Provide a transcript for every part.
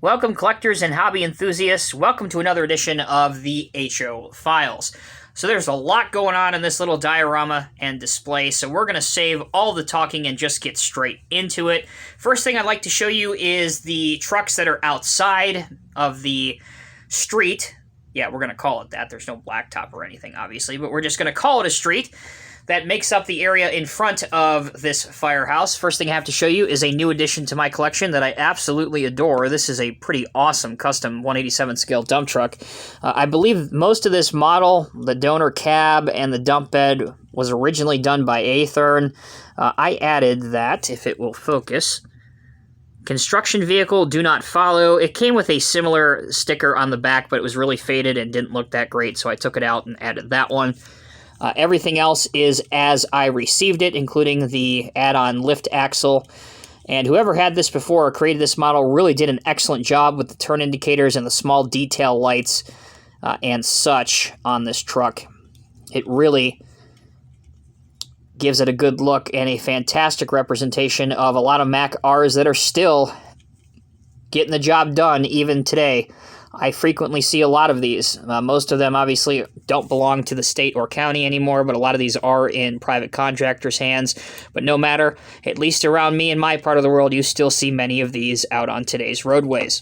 Welcome, collectors and hobby enthusiasts. Welcome to another edition of the HO Files. So there's a lot going on in this little diorama and display, so we're going to save all the talking and just get straight into it. First thing I'd like to show you is the trucks that are outside of the street. Yeah, we're going to call it that. There's no blacktop or anything, obviously, but we're just going to call it a street that makes up the area in front of this firehouse. First thing I have to show you is a new addition to my collection that I absolutely adore. This is a pretty awesome custom 187 scale dump truck. I believe most of this model, the donor cab and the dump bed, was originally done by Athern. I added that, if it will focus. Construction vehicle, do not follow. It came with a similar sticker on the back, but it was really faded and didn't look that great, so I took it out and added that one. Everything else is as I received it, including the add-on lift axle. And whoever had this before or created this model really did an excellent job with the turn indicators and the small detail lights and such on this truck. It really gives it a good look and a fantastic representation of a lot of Mac Rs that are still getting the job done even today. I frequently see a lot of these. Most of them obviously don't belong to the state or county anymore, but a lot of these are in private contractors' hands. But no matter, at least around me in my part of the world, you still see many of these out on today's roadways.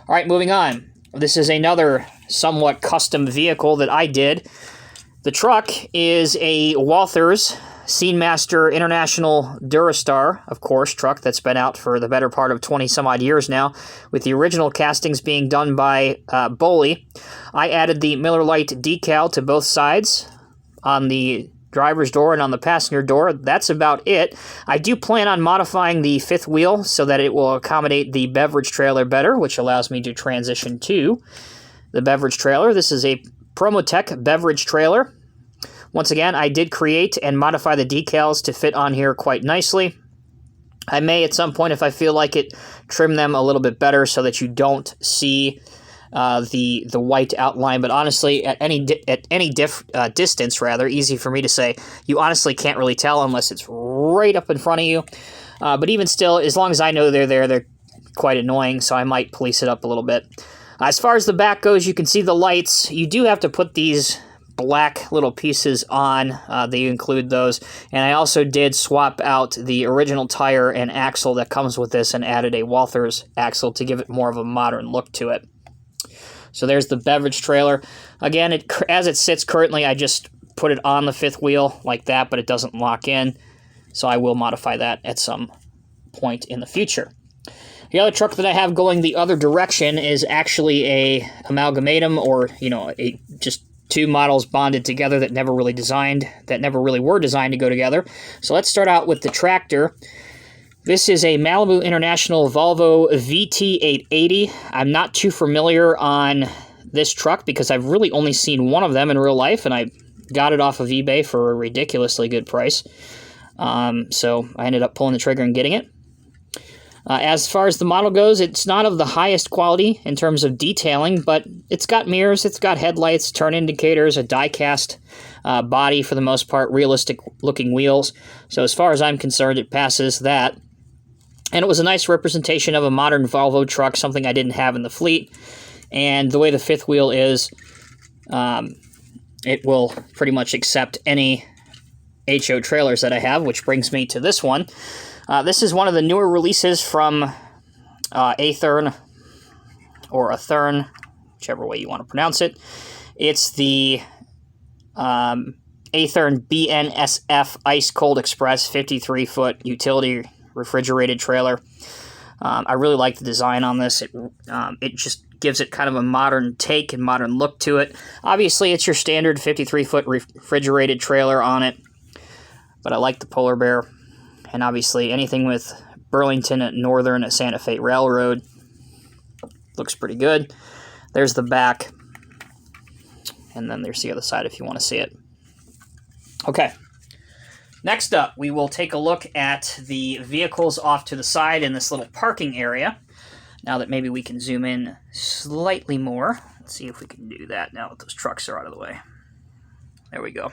All right, moving on. This is another somewhat custom vehicle that I did. The truck is a Walthers Scenemaster International Durastar, of course, truck that's been out for the better part of 20-some-odd years now, with the original castings being done by Boley. I added the Miller Lite decal to both sides on the driver's door and on the passenger door. That's about it. I do plan on modifying the fifth wheel so that it will accommodate the beverage trailer better, which allows me to transition to the beverage trailer. This is a Promotech beverage trailer. Once again, I did create and modify the decals to fit on here quite nicely. I may at some point, if I feel like it, trim them a little bit better so that you don't see the white outline. But honestly, at any distance, easy for me to say, you honestly can't really tell unless it's right up in front of you. But even still, as long as I know they're there, they're quite annoying, so I might police it up a little bit. As far as the back goes, you can see the lights. You do have to put these black little pieces on. They include those. And I also did swap out the original tire and axle that comes with this and added a Walthers axle to give it more of a modern look to it. So there's the beverage trailer. Again, as it sits currently, I just put it on the fifth wheel like that, but it doesn't lock in. So I will modify that at some point in the future. The other truck that I have going the other direction is actually a amalgamatum, or, just two models bonded together that never really were designed to go together. So let's start out with the tractor. This is a Malibu International Volvo VT880. I'm not too familiar on this truck because I've really only seen one of them in real life, and I got it off of eBay for a ridiculously good price. So I ended up pulling the trigger and getting it. As far as the model goes, it's not of the highest quality in terms of detailing, but it's got mirrors, it's got headlights, turn indicators, a die-cast body for the most part, realistic-looking wheels. So as far as I'm concerned, it passes that. And it was a nice representation of a modern Volvo truck, something I didn't have in the fleet. And the way the fifth wheel is, it will pretty much accept any HO trailers that I have, which brings me to this one. This is one of the newer releases from Athern, or Athern, whichever way you want to pronounce it. It's the Athern Bnsf Ice Cold Express 53-foot utility refrigerated trailer. I really like the design on this. It just gives it kind of a modern take and modern look to it. Obviously, it's your standard 53-foot refrigerated trailer on it, but I like the polar bear. And obviously, anything with Burlington at Northern at Santa Fe Railroad looks pretty good. There's the back. And then there's the other side if you want to see it. Okay. Next up, we will take a look at the vehicles off to the side in this little parking area. Now that maybe we can zoom in slightly more. Let's see if we can do that now that those trucks are out of the way. There we go.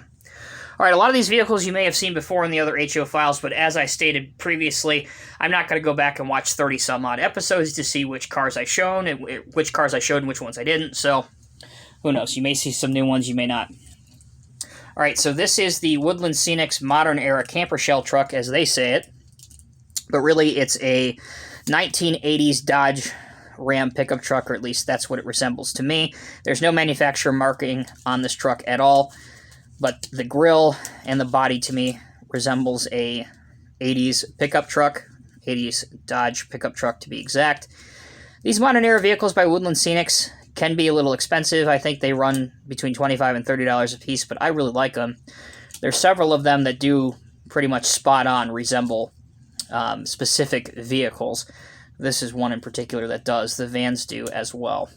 All right, a lot of these vehicles you may have seen before in the other HO files, but as I stated previously, I'm not going to go back and watch 30-some-odd episodes to see which cars I showed and which ones I didn't, so who knows? You may see some new ones, you may not. All right, so this is the Woodland Scenics Modern Era Camper Shell truck, as they say it, but really it's a 1980s Dodge Ram pickup truck, or at least that's what it resembles to me. There's no manufacturer marking on this truck at all, but the grille and the body to me resembles a 80s pickup truck, 80s Dodge pickup truck to be exact. These modern era vehicles by Woodland Scenics can be a little expensive. I think they run between $25 and $30 a piece, but I really like them. There's several of them that do pretty much spot on resemble specific vehicles. This is one in particular that does. The vans do as well.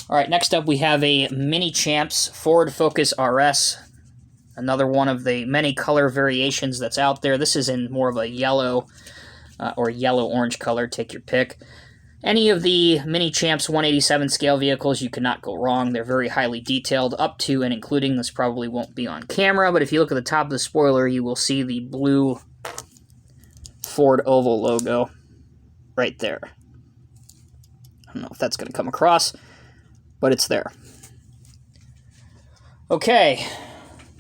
All right, next up we have a Mini Champs Ford Focus RS. Another one of the many color variations that's out there. This is in more of a yellow or yellow-orange color. Take your pick. Any of the Mini Champs 187 scale vehicles, you cannot go wrong. They're very highly detailed, up to and including, this probably won't be on camera, but if you look at the top of the spoiler, you will see the blue Ford oval logo right there. I don't know if that's going to come across, but it's there. Okay,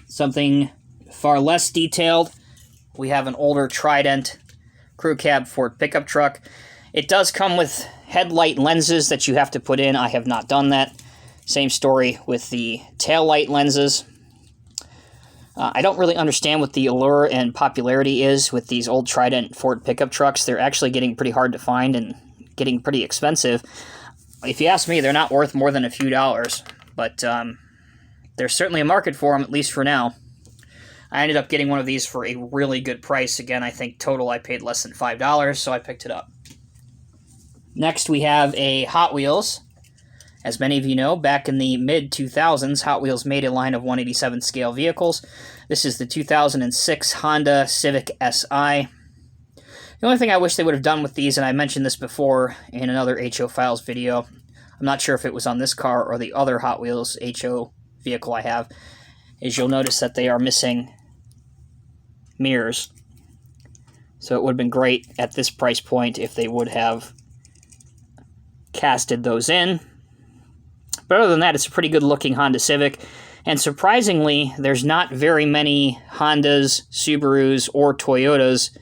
something far less detailed. We have an older Trident crew cab Ford pickup truck. It does come with headlight lenses that you have to put in. I have not done that. Same story with the taillight lenses. I don't really understand what the allure and popularity is with these old Trident Ford pickup trucks. They're actually getting pretty hard to find and getting pretty expensive. If you ask me, they're not worth more than a few dollars, but there's certainly a market for them, at least for now. I ended up getting one of these for a really good price. Again, I think total I paid less than $5, so I picked it up. Next, we have a Hot Wheels. As many of you know, back in the mid-2000s, Hot Wheels made a line of 187 scale vehicles. This is the 2006 Honda Civic Si. The only thing I wish they would have done with these, and I mentioned this before in another HO Files video, I'm not sure if it was on this car or the other Hot Wheels HO vehicle I have, is you'll notice that they are missing mirrors. So it would have been great at this price point if they would have casted those in. But other than that, it's a pretty good-looking Honda Civic. And surprisingly, there's not very many Hondas, Subarus, or Toyotas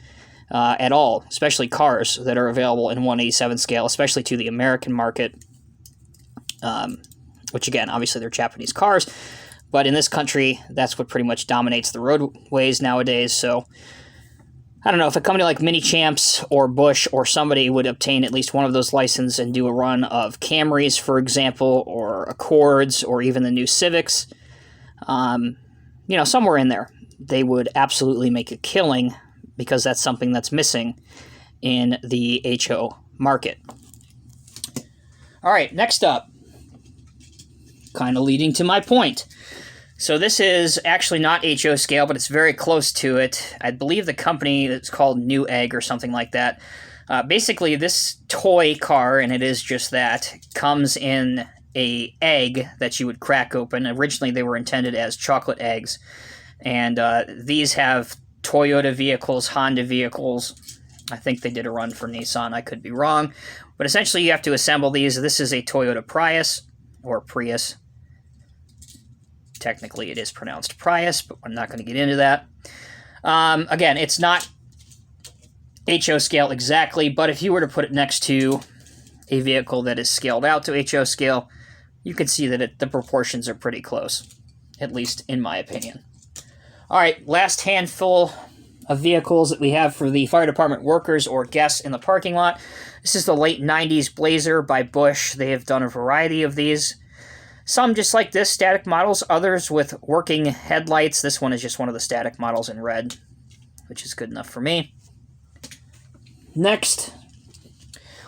at all, especially cars that are available in 187 scale, especially to the American market, which, again, obviously they're Japanese cars. But in this country, that's what pretty much dominates the roadways nowadays. So I don't know, if a company like Mini Champs or Bush or somebody would obtain at least one of those licenses and do a run of Camrys, for example, or Accords, or even the new Civics, somewhere in there, they would absolutely make a killing, because that's something that's missing in the HO market. All right, next up, kind of leading to my point. So this is actually not HO scale, but it's very close to it. I believe the company is called New Egg or something like that. Basically, this toy car, and it is just that, comes in a egg that you would crack open. Originally, they were intended as chocolate eggs. And these have Toyota vehicles, Honda vehicles. I think they did a run for Nissan. I could be wrong. But essentially, you have to assemble these. This is a Toyota Prius, or Prius. Technically, it is pronounced Prius, but I'm not going to get into that. Again, it's not HO scale exactly, but if you were to put it next to a vehicle that is scaled out to HO scale, you can see that the proportions are pretty close, at least in my opinion. All right, last handful of vehicles that we have for the fire department workers or guests in the parking lot. This is the late 90s Blazer by Bush. They have done a variety of these. Some just like this, static models, others with working headlights. This one is just one of the static models in red, which is good enough for me. Next,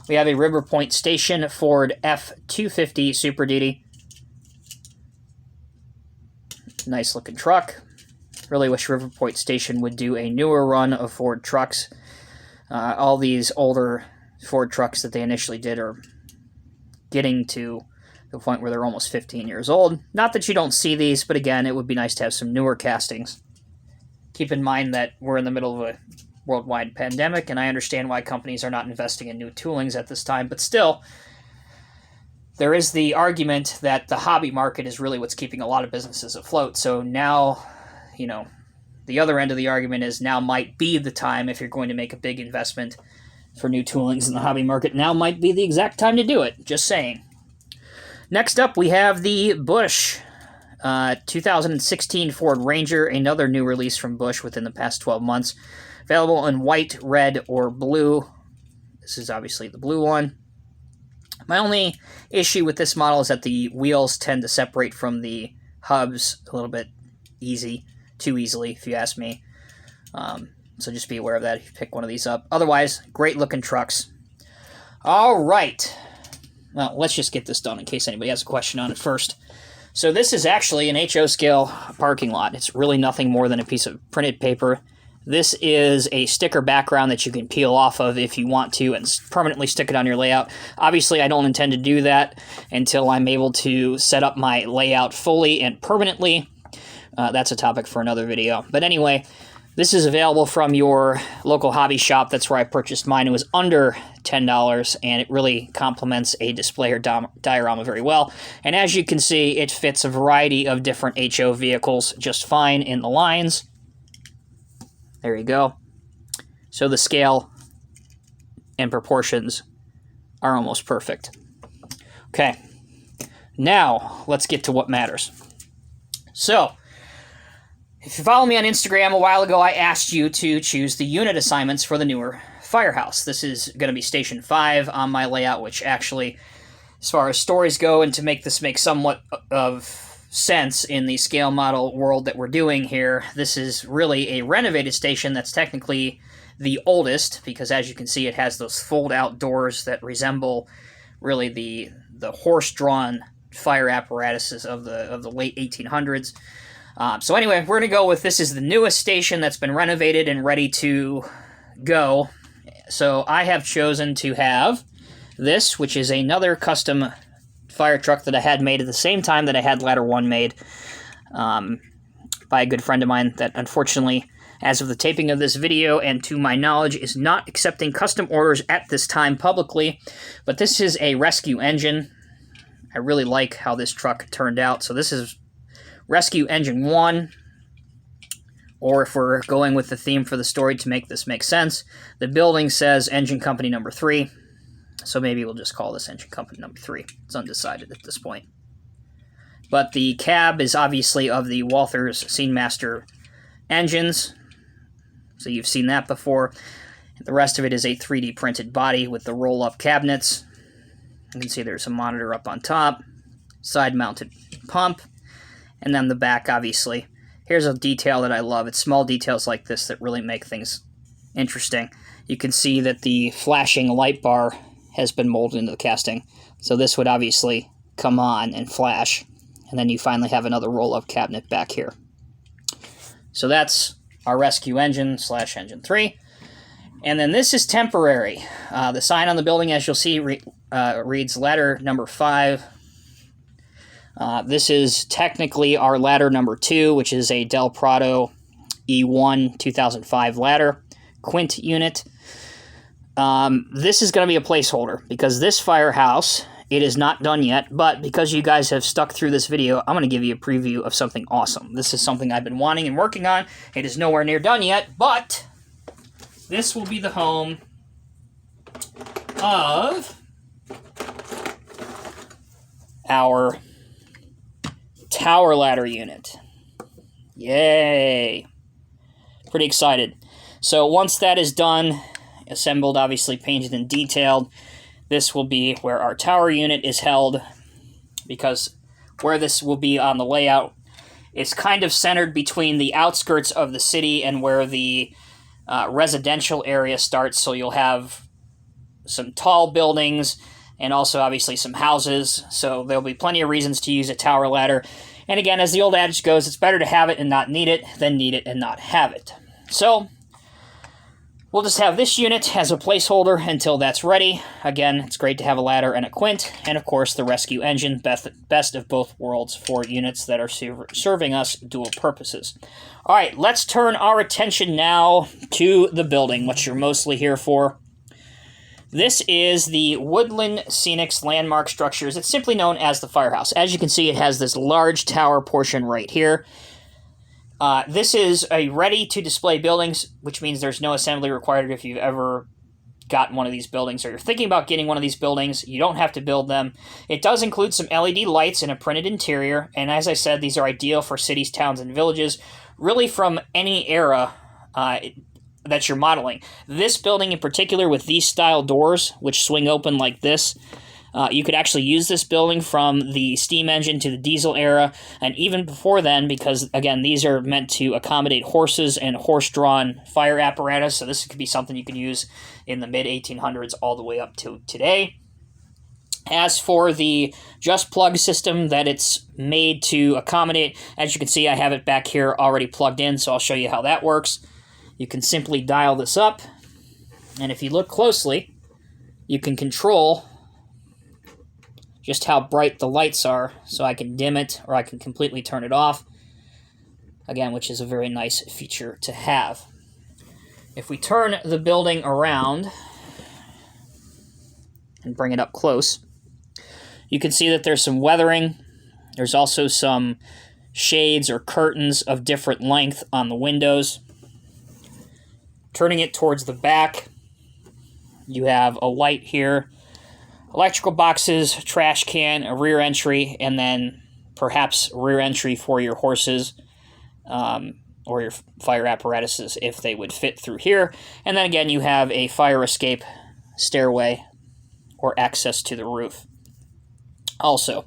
we have a River Point Station Ford F-250 Super Duty. Nice looking truck. Really wish River Point Station would do a newer run of Ford trucks. All these older Ford trucks that they initially did are getting to the point where they're almost 15 years old. Not that you don't see these, but again, it would be nice to have some newer castings. Keep in mind that we're in the middle of a worldwide pandemic, and I understand why companies are not investing in new toolings at this time, but still, there is the argument that the hobby market is really what's keeping a lot of businesses afloat. So now, you know, the other end of the argument is now might be the time, if you're going to make a big investment for new toolings in the hobby market, now might be the exact time to do it. Just saying. Next up, we have the Busch 2016 Ford Ranger, another new release from Busch within the past 12 months. Available in white, red, or blue. This is obviously the blue one. My only issue with this model is that the wheels tend to separate from the hubs a little bit too easily, if you ask me. So just be aware of that if you pick one of these up. Otherwise, great looking trucks. All right. Well, let's just get this done in case anybody has a question on it first. So this is actually an HO scale parking lot. It's really nothing more than a piece of printed paper. This is a sticker background that you can peel off of if you want to and permanently stick it on your layout. Obviously, I don't intend to do that until I'm able to set up my layout fully and permanently. That's a topic for another video. But anyway, this is available from your local hobby shop. That's where I purchased mine. It was under $10, and it really complements a display or diorama very well. And as you can see, it fits a variety of different HO vehicles just fine in the lines. There you go. So the scale and proportions are almost perfect. Okay, now let's get to what matters. So, if you follow me on Instagram, a while ago I asked you to choose the unit assignments for the newer Firehouse. This is going to be Station 5 on my layout, which actually, as far as stories go, and to make this make somewhat of sense in the scale model world that we're doing here, this is really a renovated station that's technically the oldest, because as you can see, it has those fold-out doors that resemble really the horse-drawn fire apparatuses of the late 1800s. So anyway, we're going to go with this is the newest station that's been renovated and ready to go. So I have chosen to have this, which is another custom fire truck that I had made at the same time that I had Ladder 1 made by a good friend of mine that unfortunately, as of the taping of this video and to my knowledge, is not accepting custom orders at this time publicly. But this is a rescue engine. I really like how this truck turned out. So this is Rescue Engine 1, or if we're going with the theme for the story to make this make sense, the building says Engine Company number 3. So maybe we'll just call this Engine Company number 3. It's undecided at this point. But the cab is obviously of the Walthers Scenemaster engines. So you've seen that before. The rest of it is a 3D printed body with the roll-up cabinets. You can see there's a monitor up on top. Side-mounted pump. And then the back, obviously. Here's a detail that I love. It's small details like this that really make things interesting. You can see that the flashing light bar has been molded into the casting. So this would obviously come on and flash. And then you finally have another roll-up cabinet back here. So that's our rescue engine / engine 3. And then this is temporary. The sign on the building, as you'll see, reads ladder number 5. This is technically our ladder number 2, which is a Del Prado E1 2005 ladder, quint unit. This is going to be a placeholder, because this Firehouse, it is not done yet, but because you guys have stuck through this video, I'm going to give you a preview of something awesome. This is something I've been wanting and working on. It is nowhere near done yet, but this will be the home of our tower ladder unit. Yay! Pretty excited. So once that is done, assembled, obviously painted and detailed, this will be where our tower unit is held, because where this will be on the layout is kind of centered between the outskirts of the city and where the residential area starts. So you'll have some tall buildings and also obviously some houses. So there'll be plenty of reasons to use a tower ladder. And again, as the old adage goes, it's better to have it and not need it than need it and not have it. So We'll just have this unit as a placeholder until that's ready. Again, it's great to have a ladder and a quint, and of course the rescue engine, best of both worlds for units that are serving us dual purposes. All right, let's turn our attention now to the building, what you're mostly here for. This is the Woodland Scenics landmark structures. It's simply known as the Firehouse. As you can see, it has this large tower portion right here. This is a ready-to-display buildings, which means there's no assembly required if you've ever gotten one of these buildings or you're thinking about getting one of these buildings. You don't have to build them. It does include some LED lights and a printed interior, and as I said, these are ideal for cities, towns, and villages, really from any era that you're modeling. This building in particular with these style doors, which swing open like this, you could actually use this building from the steam engine to the diesel era, and even before then, because, again, these are meant to accommodate horses and horse-drawn fire apparatus, so this could be something you can use in the mid-1800s all the way up to today. As for the just plug system that it's made to accommodate, as you can see, I have it back here already plugged in, so I'll show you how that works. You can simply dial this up, and if you look closely, you can control just how bright the lights are, so I can dim it or I can completely turn it off, again, which is a very nice feature to have. If we turn the building around and bring it up close, you can see that there's some weathering. There's also some shades or curtains of different length on the windows. Turning it towards the back, you have a light here, electrical boxes, trash can, a rear entry, and then perhaps rear entry for your horses or your fire apparatuses if they would fit through here. And then again, you have a fire escape stairway or access to the roof. Also,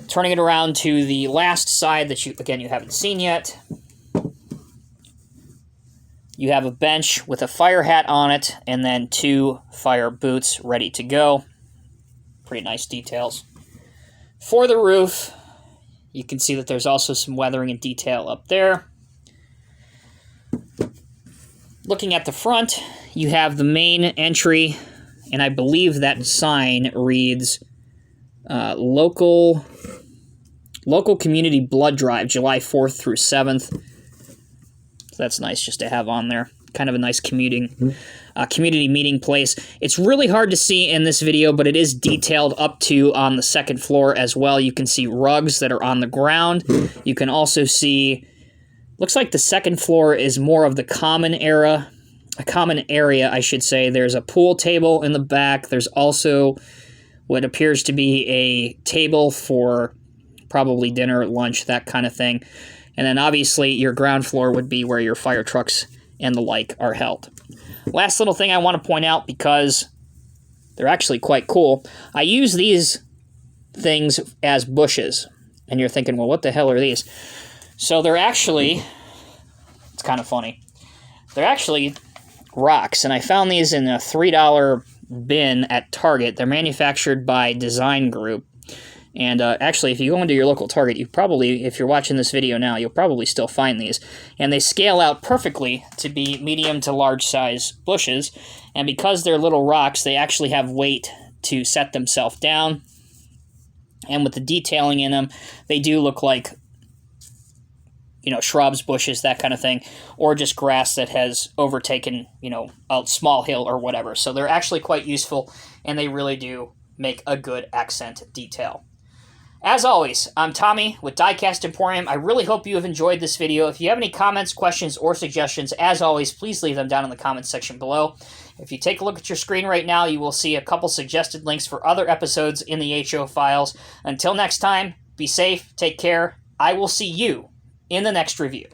turning it around to the last side that you haven't seen yet, you have a bench with a fire hat on it and then 2 fire boots ready to go. Pretty nice details. For the roof, you can see that there's also some weathering and detail up there. Looking at the front, you have the main entry, and I believe that sign reads local community blood drive, July 4th through 7th. So that's nice just to have on there. Kind of a nice community meeting place. It's really hard to see in this video, but it is detailed up to on the second floor as well. You can see rugs that are on the ground. You can also see, looks like the second floor is more of the common area, I should say. There's a pool table in the back. There's also what appears to be a table for probably dinner, lunch, that kind of thing. And then obviously your ground floor would be where your fire trucks and the like are held. Last little thing I want to point out, because they're actually quite cool. I use these things as bushes. And you're thinking, well, what the hell are these? So they're actually, it's kind of funny, they're actually rocks. And I found these in a $3 bin at Target. They're manufactured by Design Group. And actually, if you go into your local Target, you probably, if you're watching this video now, you'll probably still find these. And they scale out perfectly to be medium to large size bushes. And because they're little rocks, they actually have weight to set themselves down. And with the detailing in them, they do look like, shrubs, bushes, that kind of thing. Or just grass that has overtaken, a small hill or whatever. So they're actually quite useful, and they really do make a good accent detail. As always, I'm Tommy with Diecast Emporium. I really hope you have enjoyed this video. If you have any comments, questions, or suggestions, as always, please leave them down in the comments section below. If you take a look at your screen right now, you will see a couple suggested links for other episodes in the HO files. Until next time, be safe, take care. I will see you in the next review.